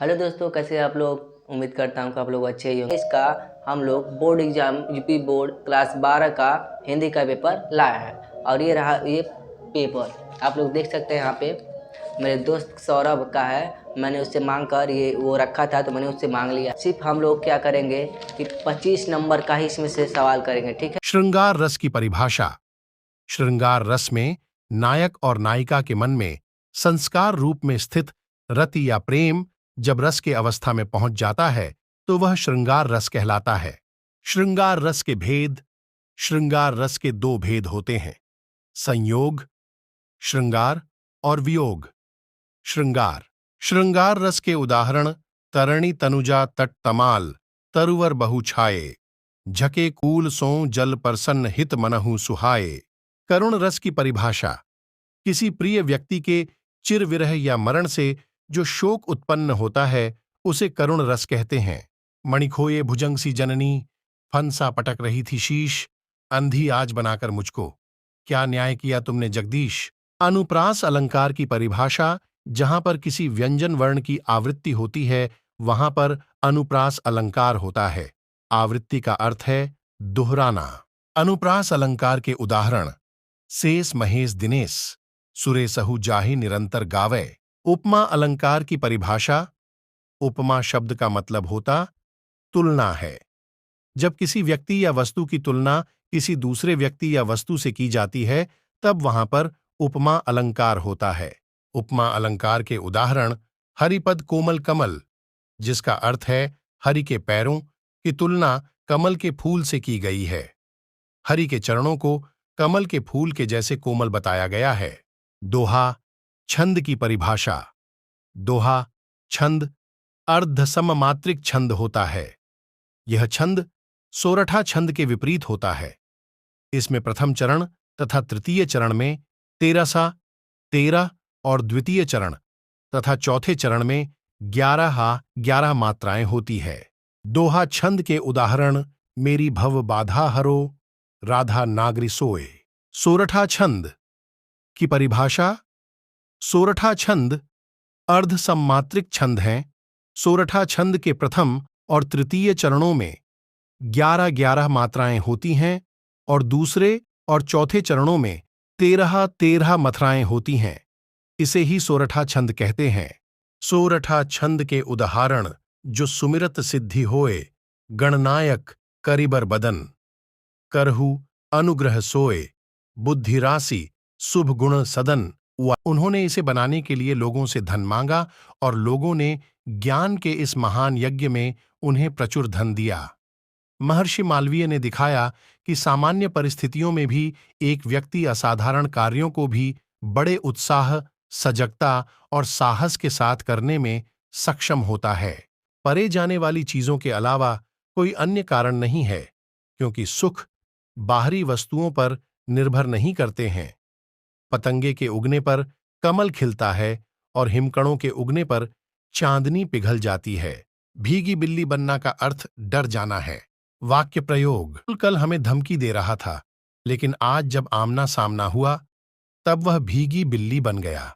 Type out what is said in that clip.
Hello दोस्तों, कैसे हैं आप लोग। उम्मीद करता हूँ कि आप लोग अच्छे ही होंगे। इसका हम लोग board exam UP board class 12 का हिंदी का पेपर लाया है और ये रहा ये पेपर। आप लोग देख सकते हैं यहाँ पे मेरे दोस्त सौरभ का है। मैंने उससे मांग कर ये वो रखा था तो मैंने उससे मांग लिया। सिर्फ हम लोग क्या करेंगे कि 25 नंबर का ही इसमें से सवाल करेंगे, ठीक है। श्रृंगार रस की परिभाषा। श्रृंगार रस में नायक और नायिका के मन में संस्कार रूप में स्थित रति या प्रेम जब रस के अवस्था में पहुंच जाता है तो वह श्रृंगार रस कहलाता है। श्रृंगार रस के भेद। श्रृंगार रस के दो भेद होते हैं, संयोग श्रृंगार और वियोग श्रृंगार। श्रृंगार रस के उदाहरण तरणी तनुजा तट तमाल तरुवर बहु छाये झके कूल सों जल प्रसन्न हित मनहु सुहाये। करुण रस की परिभाषा। किसी प्रिय व्यक्ति के चिर विरह या मरण से जो शोक उत्पन्न होता है उसे करुण रस कहते हैं। मणिखोये भुजंग सी जननी फनसा पटक रही थी शीश अंधी आज बनाकर मुझको क्या न्याय किया तुमने जगदीश। अनुप्रास अलंकार की परिभाषा। जहां पर किसी व्यंजन वर्ण की आवृत्ति होती है वहां पर अनुप्रास अलंकार होता है। आवृत्ति का अर्थ है दोहराना। अनुप्रास अलंकार के उदाहरण सेस महेश दिनेश सुरे सहु जाहि निरंतर गावे। उपमा अलंकार की परिभाषा। उपमा शब्द का मतलब होता तुलना है। जब किसी व्यक्ति या वस्तु की तुलना किसी दूसरे व्यक्ति या वस्तु से की जाती है तब वहां पर उपमा अलंकार होता है। उपमा अलंकार के उदाहरण हरिपद कोमल कमल, जिसका अर्थ है हरि के पैरों की तुलना कमल के फूल से की गई है। हरि के चरणों को कमल के फूल के जैसे कोमल बताया गया है। दोहा छंद की परिभाषा। दोहा छंद अर्धसममात्रिक छंद होता है। यह छंद सोरठा छंद के विपरीत होता है। इसमें प्रथम चरण तथा तृतीय चरण में 13सा 13 और द्वितीय चरण तथा चौथे चरण में 11 मात्राएं होती है। दोहा छंद के उदाहरण मेरी भव बाधा हरो राधा नागरी सोए। सोरठा छंद की परिभाषा। सोरठा छंद अर्धसममात्रिक छंद हैं। सोरठा छंद के प्रथम और तृतीय चरणों में 11 मात्राएं होती हैं और दूसरे और चौथे चरणों में 13 मात्राएं होती हैं। इसे ही सोरठा छंद कहते हैं। सोरठा छंद के उदाहरण जो सुमिरत सिद्धि होए गणनायक करिबर बदन करहु अनुग्रह सोए बुद्धि राशि शुभ गुण सदन। उन्होंने इसे बनाने के लिए लोगों से धन मांगा और लोगों ने ज्ञान के इस महान यज्ञ में उन्हें प्रचुर धन दिया। महर्षि मालवीय ने दिखाया कि सामान्य परिस्थितियों में भी एक व्यक्ति असाधारण कार्यों को भी बड़े उत्साह सजगता और साहस के साथ करने में सक्षम होता है। परे जाने वाली चीजों के अलावा कोई अन्य कारण नहीं है, क्योंकि सुख बाहरी वस्तुओं पर निर्भर नहीं करते हैं। पतंगे के उगने पर कमल खिलता है और हिमकणों के उगने पर चांदनी पिघल जाती है। भीगी बिल्ली बनना का अर्थ डर जाना है। वाक्य प्रयोग। कल हमें धमकी दे रहा था, लेकिन आज जब आमना सामना हुआ तब वह भीगी बिल्ली बन गया।